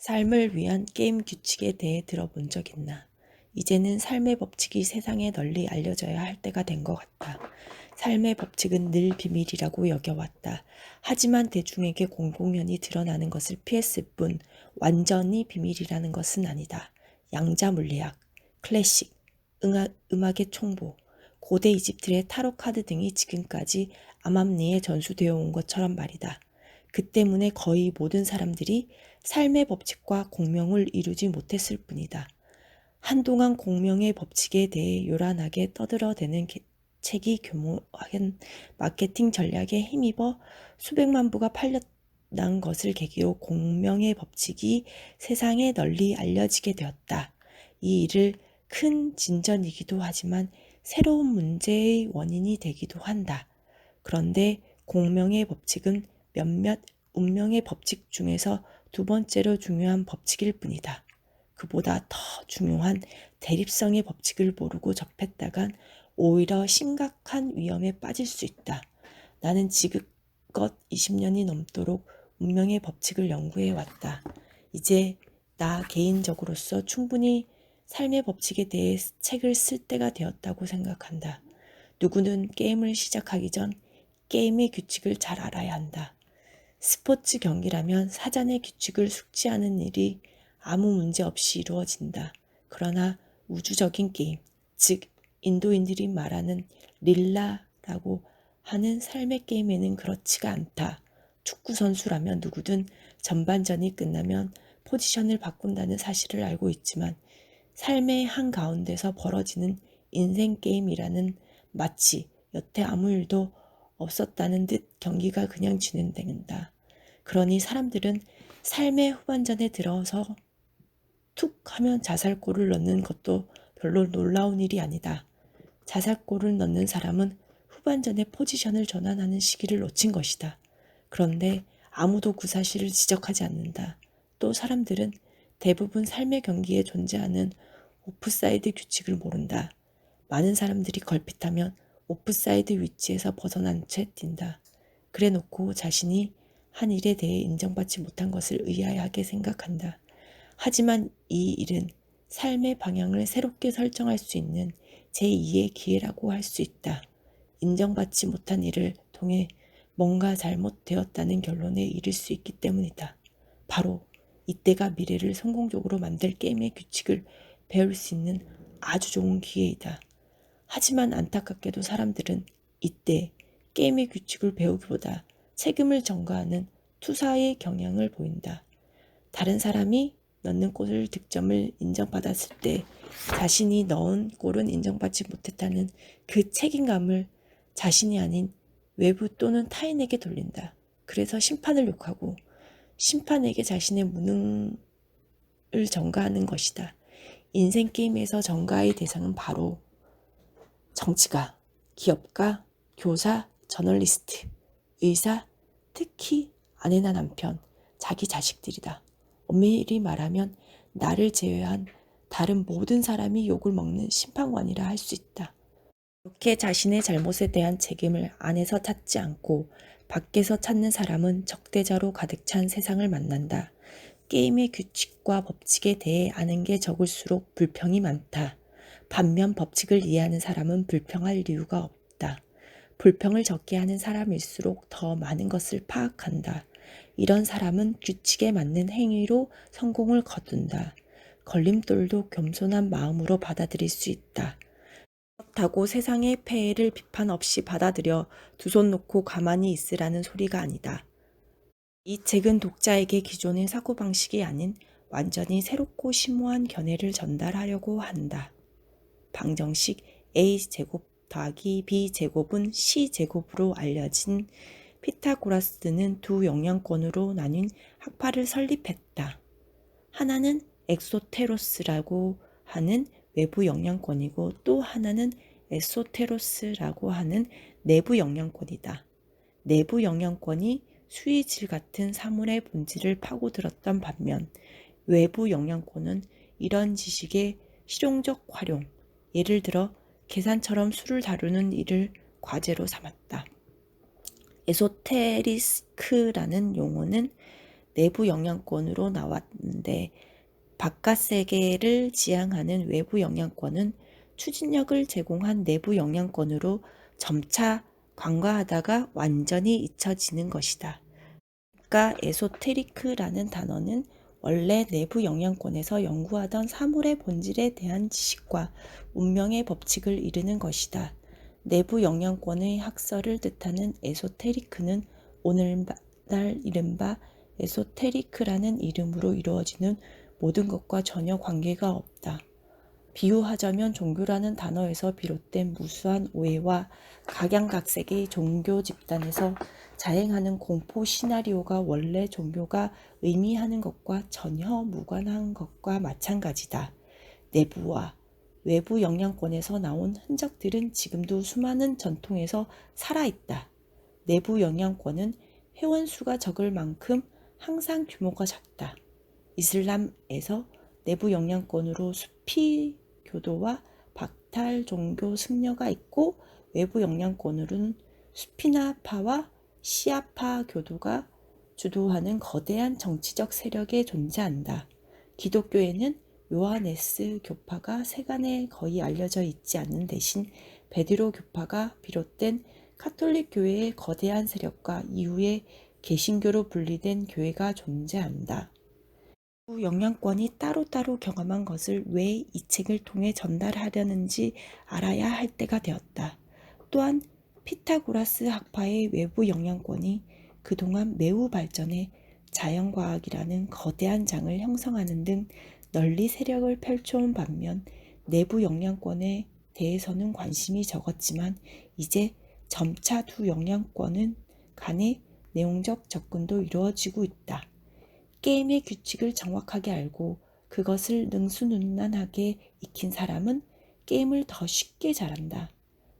삶을 위한 게임 규칙에 대해 들어본 적 있나? 이제는 삶의 법칙이 세상에 널리 알려져야 할 때가 된 것 같다. 삶의 법칙은 늘 비밀이라고 여겨왔다. 하지만 대중에게 공공연히 드러나는 것을 피했을 뿐 완전히 비밀이라는 것은 아니다. 양자 물리학, 클래식, 음악의 총보, 고대 이집트의 타로 카드 등이 지금까지 암암리에 전수되어 온 것처럼 말이다. 그 때문에 거의 모든 사람들이 삶의 법칙과 공명을 이루지 못했을 뿐이다. 한동안 공명의 법칙에 대해 요란하게 떠들어대는 책이 교모한 마케팅 전략에 힘입어 수백만 부가 팔려난 것을 계기로 공명의 법칙이 세상에 널리 알려지게 되었다. 이 일을 큰 진전이기도 하지만 새로운 문제의 원인이 되기도 한다. 그런데 공명의 법칙은 몇몇 운명의 법칙 중에서 두 번째로 중요한 법칙일 뿐이다. 그보다 더 중요한 대립성의 법칙을 모르고 접했다간 오히려 심각한 위험에 빠질 수 있다. 나는 지금껏 20년이 넘도록 운명의 법칙을 연구해 왔다. 이제 나 개인적으로서 충분히 삶의 법칙에 대해 책을 쓸 때가 되었다고 생각한다. 누구는 게임을 시작하기 전 게임의 규칙을 잘 알아야 한다. 스포츠 경기라면 사전의 규칙을 숙지하는 일이 아무 문제 없이 이루어진다. 그러나 우주적인 게임, 즉 인도인들이 말하는 릴라라고 하는 삶의 게임에는 그렇지가 않다. 축구 선수라면 누구든 전반전이 끝나면 포지션을 바꾼다는 사실을 알고 있지만 삶의 한가운데서 벌어지는 인생 게임이라는 마치 여태 아무 일도 없었다는 듯 경기가 그냥 진행된다. 그러니 사람들은 삶의 후반전에 들어서 툭 하면 자살골을 넣는 것도 별로 놀라운 일이 아니다. 자살골을 넣는 사람은 후반전에 포지션을 전환하는 시기를 놓친 것이다. 그런데 아무도 그 사실을 지적하지 않는다. 또 사람들은 대부분 삶의 경기에 존재하는 오프사이드 규칙을 모른다. 많은 사람들이 걸핏하면 오프사이드 위치에서 벗어난 채 뛴다. 그래 놓고 자신이 한 일에 대해 인정받지 못한 것을 의아하게 생각한다. 하지만 이 일은 삶의 방향을 새롭게 설정할 수 있는 제2의 기회라고 할 수 있다. 인정받지 못한 일을 통해 뭔가 잘못되었다는 결론에 이를 수 있기 때문이다. 바로 이때가 미래를 성공적으로 만들 게임의 규칙을 배울 수 있는 아주 좋은 기회이다. 하지만 안타깝게도 사람들은 이때 게임의 규칙을 배우기보다 책임을 전가하는 투사의 경향을 보인다. 다른 사람이 넣는 골을 득점을 인정받았을 때 자신이 넣은 골은 인정받지 못했다는 그 책임감을 자신이 아닌 외부 또는 타인에게 돌린다. 그래서 심판을 욕하고 심판에게 자신의 무능을 전가하는 것이다. 인생 게임에서 전가의 대상은 바로 정치가, 기업가, 교사, 저널리스트, 의사, 특히 아내나 남편, 자기 자식들이다. 엄밀히 말하면 나를 제외한 다른 모든 사람이 욕을 먹는 심판관이라 할 수 있다. 이렇게 자신의 잘못에 대한 책임을 안에서 찾지 않고 밖에서 찾는 사람은 적대자로 가득 찬 세상을 만난다. 게임의 규칙과 법칙에 대해 아는 게 적을수록 불평이 많다. 반면 법칙을 이해하는 사람은 불평할 이유가 없다. 불평을 적게 하는 사람일수록 더 많은 것을 파악한다. 이런 사람은 규칙에 맞는 행위로 성공을 거둔다. 걸림돌도 겸손한 마음으로 받아들일 수 있다. 그렇다고 세상의 폐해를 비판 없이 받아들여 두 손 놓고 가만히 있으라는 소리가 아니다. 이 책은 독자에게 기존의 사고방식이 아닌 완전히 새롭고 심오한 견해를 전달하려고 한다. 방정식 a제곱 더하기 b제곱은 c제곱으로 알려진 피타고라스는 두 영향권으로 나뉜 학파를 설립했다. 하나는 엑소테로스라고 하는 외부 영향권이고 또 하나는 에소테로스라고 하는 내부 영향권이다. 내부 영향권이 수의질 같은 사물의 본질을 파고들었던 반면 외부 영향권은 이런 지식의 실용적 활용, 예를 들어 계산처럼 수를 다루는 일을 과제로 삼았다. 에소테리스크라는 용어는 내부 영향권으로 나왔는데 바깥 세계를 지향하는 외부 영향권은 추진력을 제공한 내부 영향권으로 점차 관과하다가 완전히 잊혀지는 것이다. 그러니까 에소테리크라는 단어는 원래 내부 영향권에서 연구하던 사물의 본질에 대한 지식과 운명의 법칙을 이르는 것이다. 내부 영향권의 학설을 뜻하는 에소테리크는 오늘날 이른바 에소테리크라는 이름으로 이루어지는 모든 것과 전혀 관계가 없다. 비유하자면 종교라는 단어에서 비롯된 무수한 오해와 각양각색의 종교 집단에서 자행하는 공포 시나리오가 원래 종교가 의미하는 것과 전혀 무관한 것과 마찬가지다. 내부와 외부 영향권에서 나온 흔적들은 지금도 수많은 전통에서 살아있다. 내부 영향권은 회원수가 적을 만큼 항상 규모가 작다. 이슬람에서 내부 영향권으로 수피 교도와 박탈 종교 승려가 있고 외부 영향권으로는 수피나파와 시아파 교도가 주도하는 거대한 정치적 세력이 존재한다. 기독교에는 요하네스 교파가 세간에 거의 알려져 있지 않는 대신 베드로 교파가 비롯된 카톨릭 교회의 거대한 세력과 이후에 개신교로 분리된 교회가 존재한다. 영향권이 따로따로 경험한 것을 왜 이 책을 통해 전달하려는지 알아야 할 때가 되었다. 또한 피타고라스 학파의 외부 영향권이 그동안 매우 발전해 자연과학이라는 거대한 장을 형성하는 등 널리 세력을 펼쳐온 반면 내부 영향권에 대해서는 관심이 적었지만 이제 점차 두 영향권은 간의 내용적 접근도 이루어지고 있다. 게임의 규칙을 정확하게 알고 그것을 능수능란하게 익힌 사람은 게임을 더 쉽게 잘한다.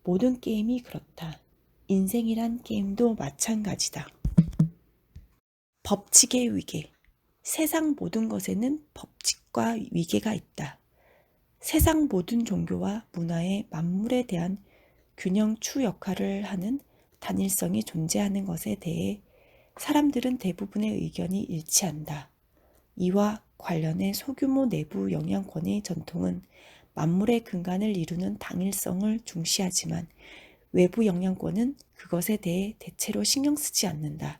모든 게임이 그렇다. 인생이란 게임도 마찬가지다. 법칙의 위계. 세상 모든 것에는 법칙과 위계가 있다. 세상 모든 종교와 문화의 만물에 대한 균형추 역할을 하는 단일성이 존재하는 것에 대해 사람들은 대부분의 의견이 일치한다. 이와 관련해 소규모 내부 영향권의 전통은 만물의 근간을 이루는 당일성을 중시하지만 외부 영향권은 그것에 대해 대체로 신경 쓰지 않는다.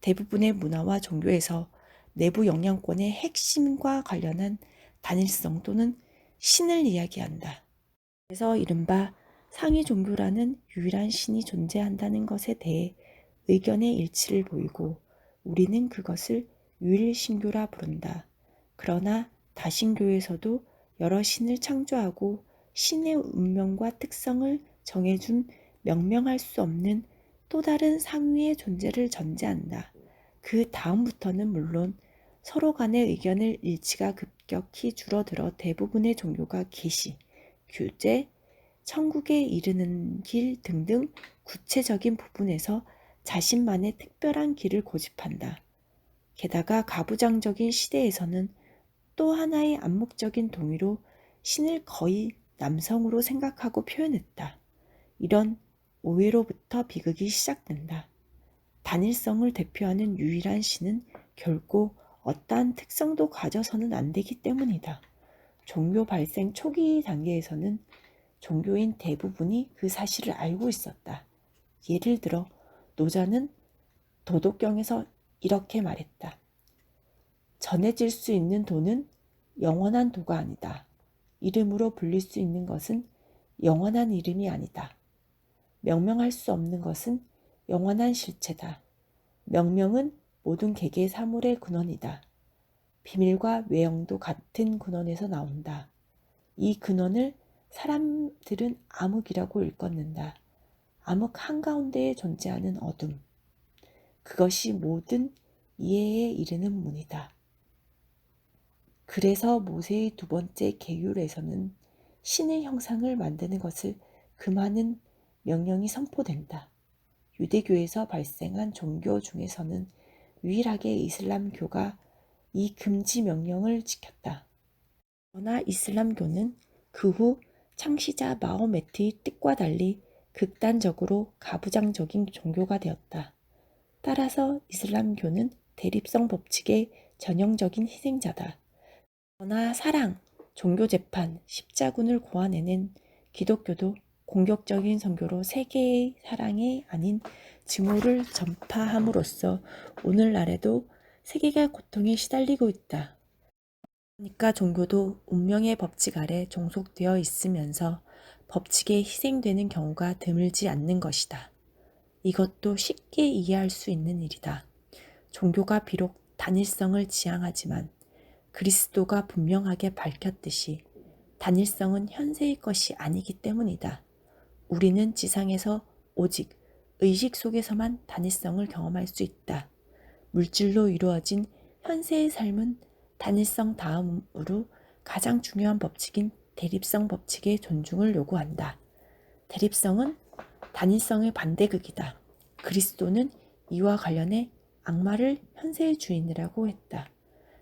대부분의 문화와 종교에서 내부 영향권의 핵심과 관련한 단일성 또는 신을 이야기한다. 그래서 이른바 상위 종교라는 유일한 신이 존재한다는 것에 대해 의견의 일치를 보이고 우리는 그것을 유일신교라 부른다. 그러나 다신교에서도 여러 신을 창조하고 신의 운명과 특성을 정해준 명명할 수 없는 또 다른 상위의 존재를 전제한다. 그 다음부터는 물론 서로 간의 의견의 일치가 급격히 줄어들어 대부분의 종교가 계시, 규제, 천국에 이르는 길 등등 구체적인 부분에서 자신만의 특별한 길을 고집한다. 게다가 가부장적인 시대에서는 또 하나의 암묵적인 동의로 신을 거의 남성으로 생각하고 표현했다. 이런 오해로부터 비극이 시작된다. 단일성을 대표하는 유일한 신은 결코 어떠한 특성도 가져서는 안 되기 때문이다. 종교 발생 초기 단계에서는 종교인 대부분이 그 사실을 알고 있었다. 예를 들어 노자는 도덕경에서 이렇게 말했다. 전해질 수 있는 도는 영원한 도가 아니다. 이름으로 불릴 수 있는 것은 영원한 이름이 아니다. 명명할 수 없는 것은 영원한 실체다. 명명은 모든 개개 사물의 근원이다. 비밀과 외형도 같은 근원에서 나온다. 이 근원을 사람들은 암흑이라고 일컫는다. 암흑 한가운데에 존재하는 어둠. 그것이 모든 이해에 이르는 문이다. 그래서 모세의 두 번째 계율에서는 신의 형상을 만드는 것을 금하는 명령이 선포된다. 유대교에서 발생한 종교 중에서는 유일하게 이슬람교가 이 금지 명령을 지켰다. 그러나 이슬람교는 그 후 창시자 마호메트의 뜻과 달리 극단적으로 가부장적인 종교가 되었다. 따라서 이슬람교는 대립성 법칙의 전형적인 희생자다. 그러나 사랑, 종교 재판, 십자군을 고안해낸 기독교도 공격적인 선교로 세계의 사랑이 아닌 증오를 전파함으로써 오늘날에도 세계가 고통에 시달리고 있다. 그러니까 종교도 운명의 법칙 아래 종속되어 있으면서 법칙에 희생되는 경우가 드물지 않는 것이다. 이것도 쉽게 이해할 수 있는 일이다. 종교가 비록 단일성을 지향하지만 그리스도가 분명하게 밝혔듯이 단일성은 현세의 것이 아니기 때문이다. 우리는 지상에서 오직 의식 속에서만 단일성을 경험할 수 있다. 물질로 이루어진 현세의 삶은 단일성 다음으로 가장 중요한 법칙인 대립성 법칙의 존중을 요구한다. 대립성은 단일성의 반대극이다. 그리스도는 이와 관련해 악마를 현세의 주인이라고 했다.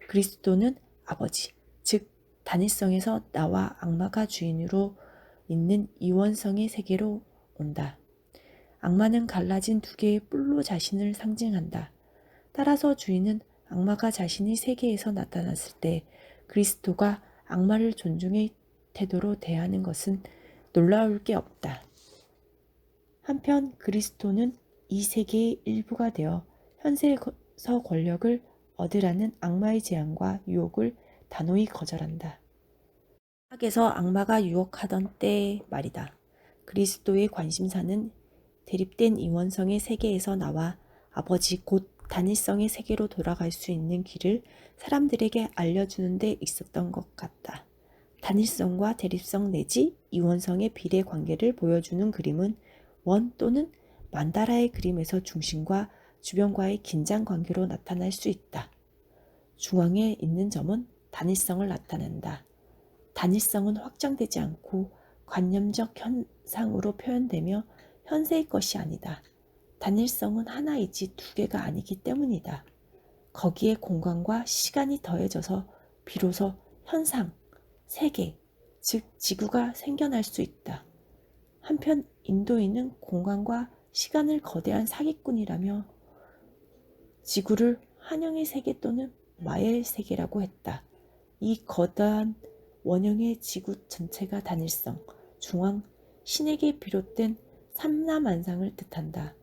그리스도는 아버지, 즉 단일성에서 나와 악마가 주인으로 있는 이원성의 세계로 온다. 악마는 갈라진 두 개의 뿔로 자신을 상징한다. 따라서 주인은 악마가 자신의 세계에서 나타났을 때 그리스도가 악마를 존중의 태도로 대하는 것은 놀라울 게 없다. 한편 그리스도는 이 세계의 일부가 되어 현세에서 권력을 얻으라는 악마의 제안과 유혹을 단호히 거절한다. 악에서 악마가 유혹하던 때의 말이다. 그리스도의 관심사는 대립된 이원성의 세계에서 나와 아버지 곧 단일성의 세계로 돌아갈 수 있는 길을 사람들에게 알려주는 데 있었던 것 같다. 단일성과 대립성 내지 이원성의 비례 관계를 보여주는 그림은 원 또는 만다라의 그림에서 중심과 주변과의 긴장 관계로 나타날 수 있다. 중앙에 있는 점은 단일성을 나타낸다. 단일성은 확정되지 않고 관념적 현상으로 표현되며 현세의 것이 아니다. 단일성은 하나이지 두 개가 아니기 때문이다. 거기에 공간과 시간이 더해져서 비로소 현상, 세계, 즉 지구가 생겨날 수 있다. 한편 인도인은 공간과 시간을 거대한 사기꾼이라며 지구를 한영의 세계 또는 마의 세계라고 했다. 이 거대한 원형의 지구 전체가 단일성, 중앙, 신에게 비롯된 삼라만상을 뜻한다.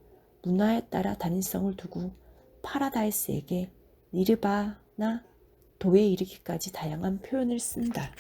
문화에 따라 단일성을 두고 파라다이스에게 니르바나 도에 이르기까지 다양한 표현을 쓴다.